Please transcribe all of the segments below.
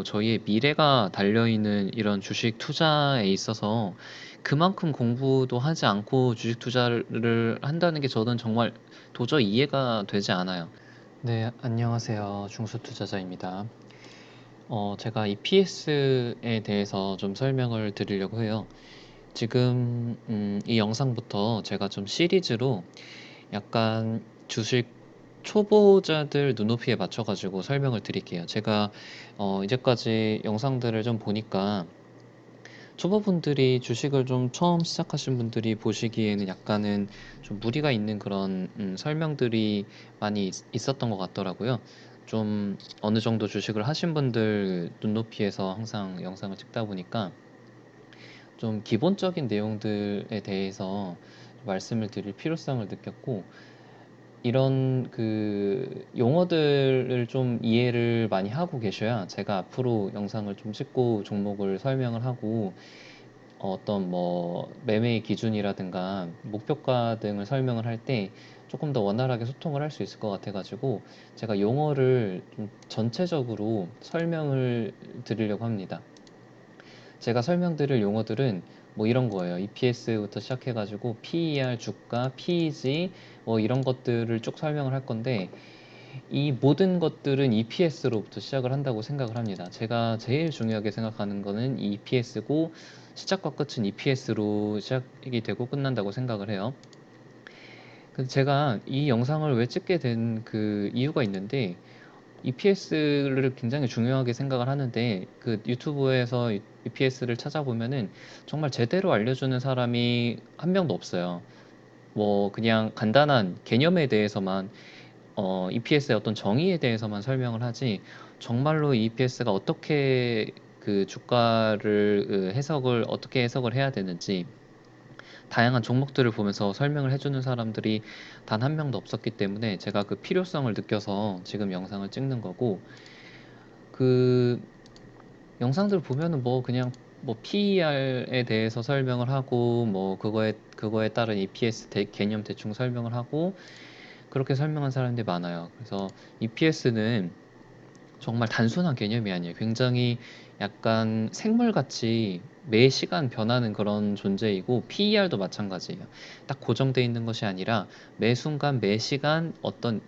저희의 미래가 달려있는 이런 주식 투자에 있어서 그만큼 공부도 하지 않고 주식 투자를 한다는 게 저는 정말 도저히 이해가 되지 않아요. 네, 안녕하세요. 중수투자자입니다. 제가 EPS에 대해서 좀 설명을 드리려고 해요. 지금 이 영상부터 제가 좀 시리즈로 약간 주식 초보자들 눈높이에 맞춰가지고 설명을 드릴게요. 제가 이제까지 영상들을 좀 보니까 초보분들이 주식을 좀 처음 시작하신 분들이 보시기에는 약간은 좀 무리가 있는 그런 설명들이 많이 있었던 것 같더라고요. 좀 어느 정도 주식을 하신 분들 눈높이에서 항상 영상을 찍다 보니까 좀 기본적인 내용들에 대해서 말씀을 드릴 필요성을 느꼈고, 이런 그 용어들을 좀 이해를 많이 하고 계셔야 제가 앞으로 영상을 좀 찍고 종목을 설명을 하고 어떤 뭐 매매의 기준이라든가 목표가 등을 설명을 할 때 조금 더 원활하게 소통을 할 수 있을 것 같아가지고 제가 용어를 좀 전체적으로 설명을 드리려고 합니다. 제가 설명드릴 용어들은 뭐 이런 거예요. EPS부터 시작해가지고 PER, 주가, PEG 뭐 이런 것들을 쭉 설명을 할 건데, 이 모든 것들은 EPS로부터 시작을 한다고 생각을 합니다. 제가 제일 중요하게 생각하는 거는 EPS고 시작과 끝은 EPS로 시작이 되고 끝난다고 생각을 해요. 근데 제가 이 영상을 왜 찍게 된 그 이유가 있는데, EPS를 굉장히 중요하게 생각을 하는데 그 유튜브에서 EPS를 찾아보면은 정말 제대로 알려주는 사람이 한 명도 없어요. 뭐 그냥 간단한 개념에 대해서만 EPS의 어떤 정의에 대해서만 설명을 하지, 정말로 EPS가 어떻게 그 주가를 해석을 어떻게 해석을 해야 되는지 다양한 종목들을 보면서 설명을 해주는 사람들이 단 한 명도 없었기 때문에 제가 그 필요성을 느껴서 지금 영상을 찍는 거고, 그 영상들 보면은 뭐 그냥 뭐 PER에 대해서 설명을 하고 뭐 그거에 따른 EPS 개념 대충 설명을 하고 그렇게 설명한 사람들이 많아요. 그래서 EPS는 정말 단순한 개념이 아니에요. 굉장히 약간 생물같이 매 시간 변하는 그런 존재이고, PER도 마찬가지예요. 딱 고정되어 있는 것이 아니라 매 순간 매 시간 어떤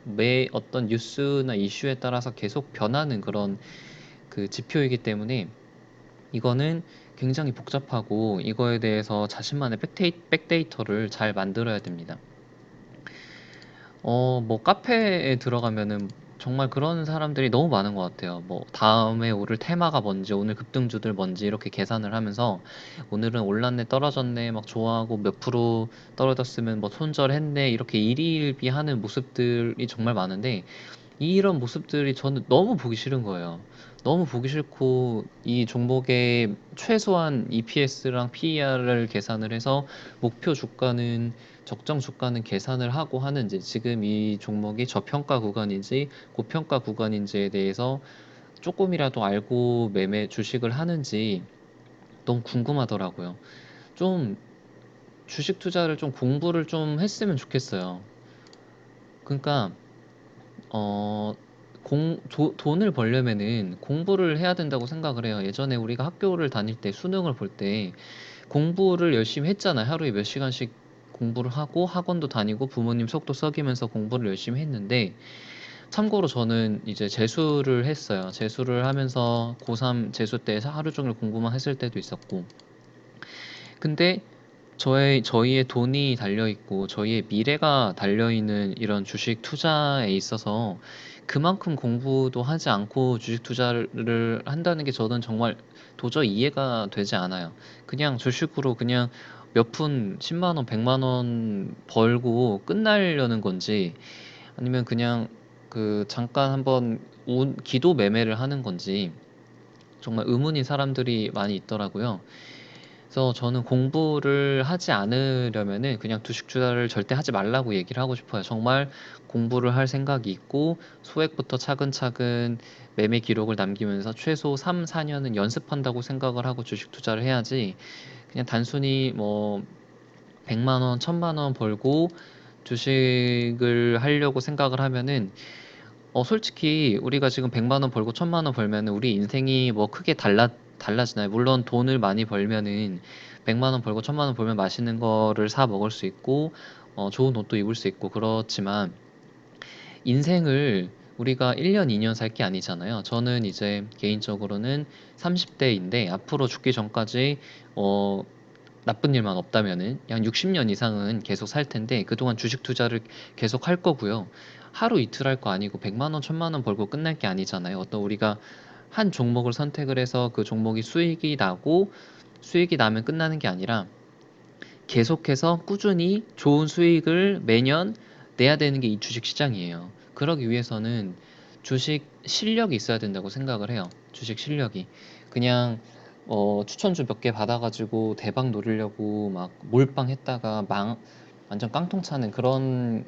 뉴스나 이슈에 따라서 계속 변하는 그런 그 지표이기 때문에 이거는 굉장히 복잡하고 이거에 대해서 자신만의 백데이터를 잘 만들어야 됩니다. 뭐 카페에 들어가면은 정말 그런 사람들이 너무 많은 것 같아요. 뭐 다음에 오를 테마가 뭔지, 오늘 급등주들 뭔지 이렇게 계산을 하면서 오늘은 올랐네, 떨어졌네, 막 좋아하고 몇 프로 떨어졌으면 뭐 손절했네, 이렇게 일희일비하는 모습들이 정말 많은데, 이런 모습들이 저는 너무 보기 싫은 거예요. 너무 보기 싫고 이 종목의 최소한 EPS랑 PER을 계산을 해서 목표 주가는 적정 주가는 계산을 하고 하는지, 지금 이 종목이 저평가 구간인지 고평가 구간인지에 대해서 조금이라도 알고 매매 주식을 하는지 너무 궁금하더라고요. 좀 주식 투자를 좀 공부를 좀 했으면 좋겠어요. 그러니까 어, 돈을 벌려면은 공부를 해야 된다고 생각을 해요. 예전에 우리가 학교를 다닐 때 수능을 볼 때 공부를 열심히 했잖아요. 하루에 몇 시간씩 공부를 하고 학원도 다니고 부모님 속도 썩이면서 공부를 열심히 했는데, 참고로 저는 이제 재수를 했어요. 재수를 하면서 고3 재수 때 하루 종일 공부만 했을 때도 있었고, 근데 저희의 돈이 달려있고 저희의 미래가 달려있는 이런 주식 투자에 있어서 그만큼 공부도 하지 않고 주식 투자를 한다는 게 저는 정말 도저히 이해가 되지 않아요. 그냥 주식으로 그냥 몇 푼 10만 원, 100만 원 벌고 끝나려는 건지, 아니면 그냥 그 잠깐 한번 기도 매매를 하는 건지 정말 의문인 사람들이 많이 있더라고요. 그래서 저는 공부를 하지 않으려면은 그냥 주식 투자를 절대 하지 말라고 얘기를 하고 싶어요. 정말 공부를 할 생각이 있고 소액부터 차근차근 매매 기록을 남기면서 최소 3, 4년은 연습한다고 생각을 하고 주식 투자를 해야지, 그냥 단순히 뭐 100만 원, 1000만 원 벌고 주식을 하려고 생각을 하면은 솔직히 우리가 지금 100만 원 벌고 1000만 원 벌면은 우리 인생이 뭐 크게 달라지나요? 물론 돈을 많이 벌면은 100만 원 벌고 1000만 원 벌면 맛있는 거를 사 먹을 수 있고 좋은 옷도 입을 수 있고 그렇지만 인생을 우리가 1년, 2년 살 게 아니잖아요. 저는 이제 개인적으로는 30대인데 앞으로 죽기 전까지 어 나쁜 일만 없다면은 약 60년 이상은 계속 살 텐데 그동안 주식 투자를 계속 할 거고요. 하루 이틀 할 거 아니고 100만 원, 1000만 원 벌고 끝날 게 아니잖아요. 어떤 우리가 한 종목을 선택을 해서 그 종목이 수익이 나면 끝나는 게 아니라 계속해서 꾸준히 좋은 수익을 매년 내야 되는 게 이 주식 시장이에요. 그러기 위해서는 주식 실력이 있어야 된다고 생각을 해요. 주식 실력이. 그냥 추천주 몇 개 받아가지고 대박 노리려고 막 몰빵했다가 완전 깡통 차는 그런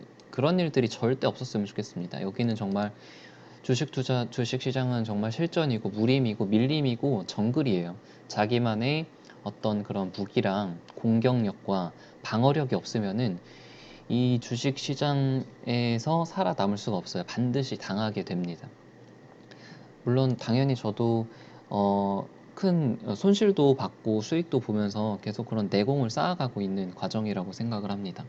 일들이 절대 없었으면 좋겠습니다. 여기는 정말 주식 시장은 정말 실전이고 무림이고 밀림이고 정글이에요. 자기만의 어떤 그런 무기랑 공격력과 방어력이 없으면은 이 주식 시장에서 살아남을 수가 없어요. 반드시 당하게 됩니다. 물론 당연히 저도 큰 손실도 받고 수익도 보면서 계속 그런 내공을 쌓아가고 있는 과정이라고 생각을 합니다.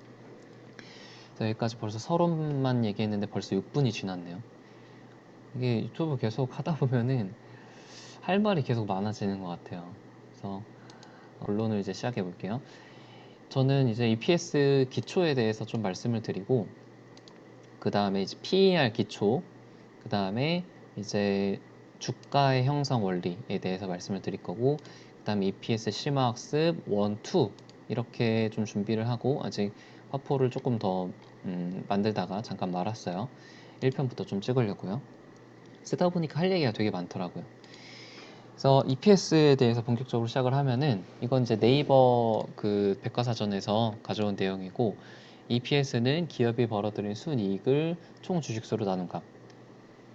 여기까지 벌써 서론만 얘기했는데 벌써 6분이 지났네요. 이게 유튜브 계속 하다 보면은 할 말이 계속 많아지는 것 같아요. 그래서 본론을 이제 시작해 볼게요. 저는 이제 EPS 기초에 대해서 좀 말씀을 드리고, 그 다음에 이제 PER 기초, 그 다음에 이제 주가의 형성 원리에 대해서 말씀을 드릴 거고, 그 다음에 EPS 심화학습 1, 2 이렇게 좀 준비를 하고, 아직 화포를 조금 더 만들다가 잠깐 말았어요. 1편부터 좀 찍으려고요. 쓰다 보니까 할 얘기가 되게 많더라고요. 그래서 EPS에 대해서 본격적으로 시작을 하면은, 이건 이제 네이버 그 백과사전에서 가져온 내용이고, EPS는 기업이 벌어들인 순이익을 총 주식수로 나눈 값.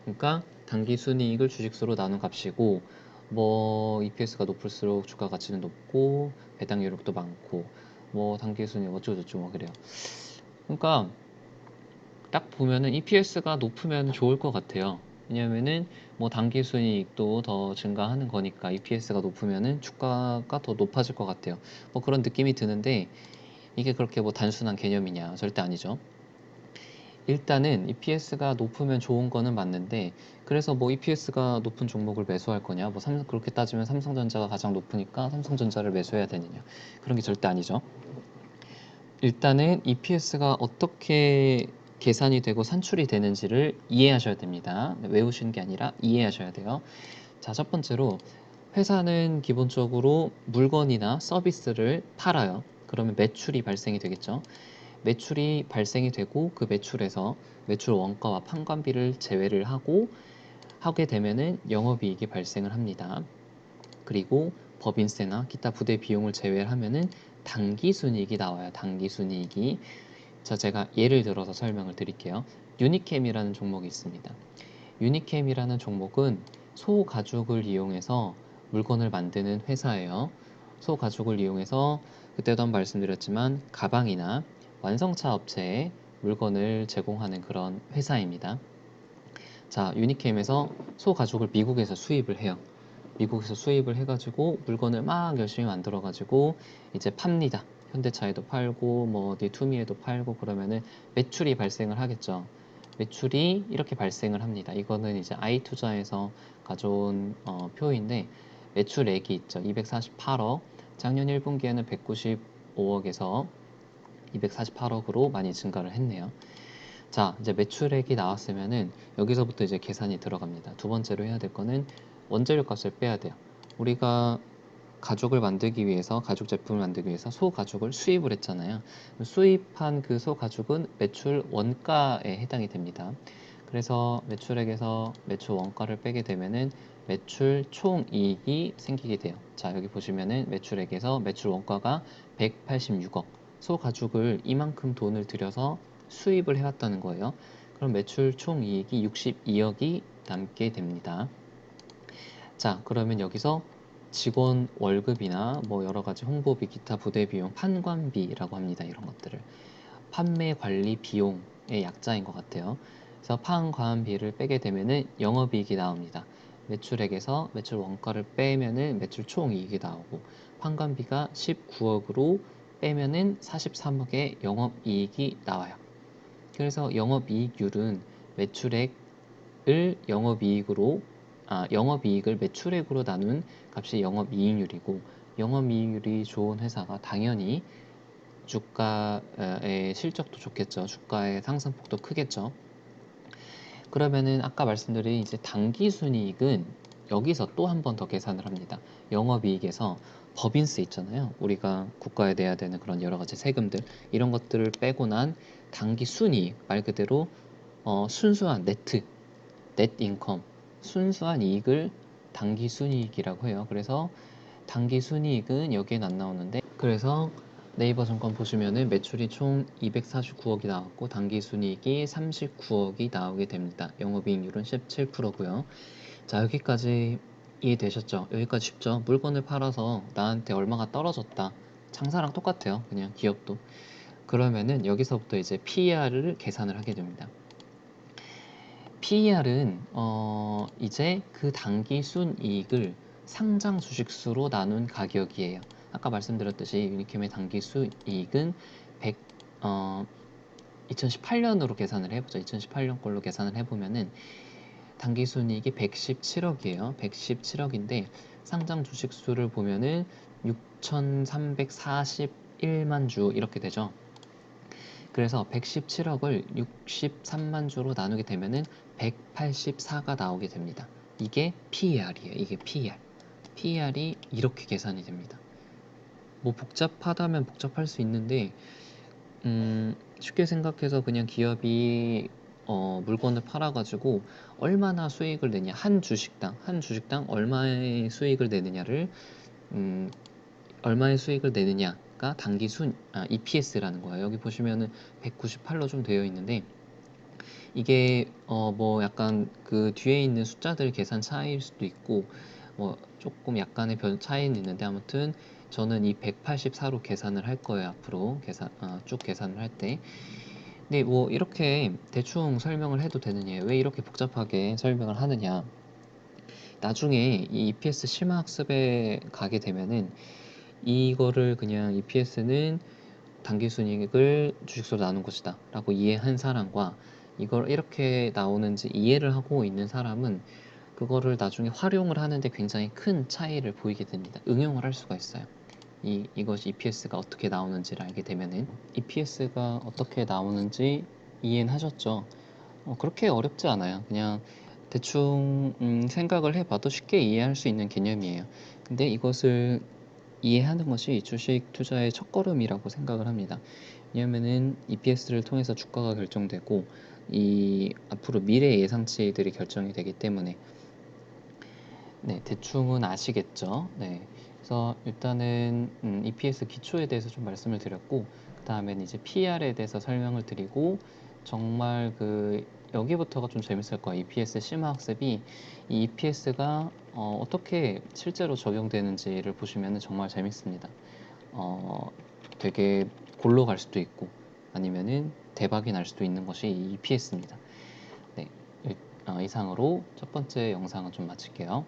그러니까 단기 순이익을 주식수로 나눈 값이고, 뭐 EPS가 높을수록 주가 가치는 높고 배당 여력도 많고 뭐 단기 순이익 어쩌고저쩌고 뭐 그래요. 그러니까 딱 보면은 EPS가 높으면 좋을 것 같아요. 왜냐면은 뭐 단기 순이익도 더 증가하는 거니까 EPS가 높으면은 주가가 더 높아질 것 같아요. 뭐 그런 느낌이 드는데, 이게 그렇게 뭐 단순한 개념이냐? 절대 아니죠. 일단은 EPS가 높으면 좋은 거는 맞는데, 그래서 뭐 EPS가 높은 종목을 매수할 거냐? 뭐 그렇게 따지면 삼성전자가 가장 높으니까 삼성전자를 매수해야 되느냐? 그런 게 절대 아니죠. 일단은 EPS가 어떻게 계산이 되고 산출이 되는지를 이해하셔야 됩니다. 외우시는 게 아니라 이해하셔야 돼요. 자, 첫 번째로 회사는 기본적으로 물건이나 서비스를 팔아요. 그러면 매출이 발생이 되겠죠. 매출이 발생이 되고 그 매출에서 매출 원가와 판관비를 제외를 하게 되면은 영업이익이 발생을 합니다. 그리고 법인세나 기타 부대 비용을 제외하면은 당기순이익이 나와요. 당기순이익이. 자, 제가 예를 들어서 설명을 드릴게요. 유니캠이라는 종목이 있습니다. 유니캠이라는 종목은 소가죽을 이용해서 물건을 만드는 회사예요. 소가죽을 이용해서 그때도 한번 말씀드렸지만 가방이나 완성차 업체에 물건을 제공하는 그런 회사입니다. 자, 유니캠에서 소가죽을 미국에서 수입을 해요. 미국에서 수입을 해가지고 물건을 막 열심히 만들어가지고 이제 팝니다. 현대차에도 팔고 뭐 어디 투미에도 팔고 그러면은 매출이 발생을 하겠죠. 매출이 이렇게 발생을 합니다. 이거는 이제 아이투자에서 가져온 표인데, 매출액이 있죠. 248억. 작년 1분기에는 195억에서 248억으로 많이 증가를 했네요. 자, 이제 매출액이 나왔으면은 여기서부터 이제 계산이 들어갑니다. 두 번째로 해야 될 거는 원재료 값을 빼야 돼요. 우리가 가죽을 만들기 위해서, 가죽 제품을 만들기 위해서 소가죽을 수입을 했잖아요. 수입한 그 소가죽은 매출 원가에 해당이 됩니다. 그래서 매출액에서 매출 원가를 빼게 되면은 매출 총이익이 생기게 돼요. 자, 여기 보시면은 매출액에서 매출 원가가 186억. 소가죽을 이만큼 돈을 들여서 수입을 해왔다는 거예요. 그럼 매출 총이익이 62억이 남게 됩니다. 자, 그러면 여기서 직원 월급이나 뭐 여러 가지 홍보비, 기타 부대 비용, 판관비라고 합니다. 이런 것들을 판매 관리 비용의 약자인 것 같아요. 그래서 판관비를 빼게 되면은 영업이익이 나옵니다. 매출액에서 매출 원가를 빼면은 매출 총이익이 나오고, 판관비가 19억으로 빼면은 43억의 영업이익이 나와요. 그래서 영업이익률은 매출액을 영업이익을 매출액으로 나눈 값이 영업이익률이고, 영업이익률이 좋은 회사가 당연히 주가의 실적도 좋겠죠. 주가의 상승폭도 크겠죠. 그러면은 아까 말씀드린 이제 당기순이익은 여기서 또 한 번 더 계산을 합니다. 영업이익에서 법인세 있잖아요. 우리가 국가에 내야 되는 그런 여러 가지 세금들, 이런 것들을 빼고 난 당기순이익, 말 그대로 순수한 넷 인컴, 순수한 이익을 당기순이익이라고 해요. 그래서 당기순이익은 여기엔 안 나오는데, 그래서 네이버 증권 보시면은 매출이 총 249억이 나왔고 당기순이익이 39억이 나오게 됩니다. 영업이익률은 17%고요. 자, 여기까지 이해되셨죠? 여기까지 쉽죠? 물건을 팔아서 나한테 얼마가 떨어졌다. 장사랑 똑같아요. 그냥 기업도. 그러면은 여기서부터 이제 PER을 계산을 하게 됩니다. PER은 이제 그 당기순이익을 상장 주식수로 나눈 가격이에요. 아까 말씀드렸듯이 유니캠의 당기순이익은 2018년으로 계산을 해보죠. 2018년 걸로 계산을 해보면은 당기순이익이 117억이에요. 117억인데 상장 주식수를 보면은 6,341만 주 이렇게 되죠. 그래서 117억을 63만 주로 나누게 되면은 184가 나오게 됩니다. 이게 PER이에요. 이게 PER. PER이 이렇게 계산이 됩니다. 뭐 복잡하다면 복잡할 수 있는데 쉽게 생각해서 그냥 기업이 물건을 팔아가지고 얼마나 수익을 내냐, 한 주식당 얼마의 수익을 내느냐를 얼마의 수익을 내느냐가 EPS라는 거예요. 여기 보시면은 198로 좀 되어 있는데, 이게 뭐 약간 그 뒤에 있는 숫자들 계산 차이일 수도 있고 뭐 조금 약간의 차이는 있는데, 아무튼 저는 이 184로 계산을 할 거예요. 앞으로 쭉 계산을 할 때. 근데 뭐 이렇게 대충 설명을 해도 되느냐, 왜 이렇게 복잡하게 설명을 하느냐, 나중에 이 EPS 심화학습에 가게 되면은 이거를 그냥 EPS는 당기순이익을 주식수로 나눈 것이다 라고 이해한 사람과 이걸 이렇게 나오는지 이해를 하고 있는 사람은 그거를 나중에 활용을 하는데 굉장히 큰 차이를 보이게 됩니다. 응용을 할 수가 있어요. 이것이 EPS가 어떻게 나오는지를 알게 되면은, EPS가 어떻게 나오는지 이해는 하셨죠? 그렇게 어렵지 않아요. 그냥 대충 생각을 해봐도 쉽게 이해할 수 있는 개념이에요. 근데 이것을 이해하는 것이 주식 투자의 첫걸음이라고 생각을 합니다. 왜냐면은 EPS를 통해서 주가가 결정되고 이 앞으로 미래 예상치들이 결정이 되기 때문에. 네, 대충은 아시겠죠? 네. 그래서 일단은 EPS 기초에 대해서 좀 말씀을 드렸고, 그 다음엔 이제 PR에 대해서 설명을 드리고, 정말 여기부터가 좀 재밌을 거예요. EPS 심화학습이 이 EPS가 어떻게 실제로 적용되는지를 보시면 정말 재밌습니다. 되게 골로 갈 수도 있고 아니면은 대박이 날 수도 있는 것이 이 EPS입니다. 네, 이상으로 첫 번째 영상은 좀 마칠게요.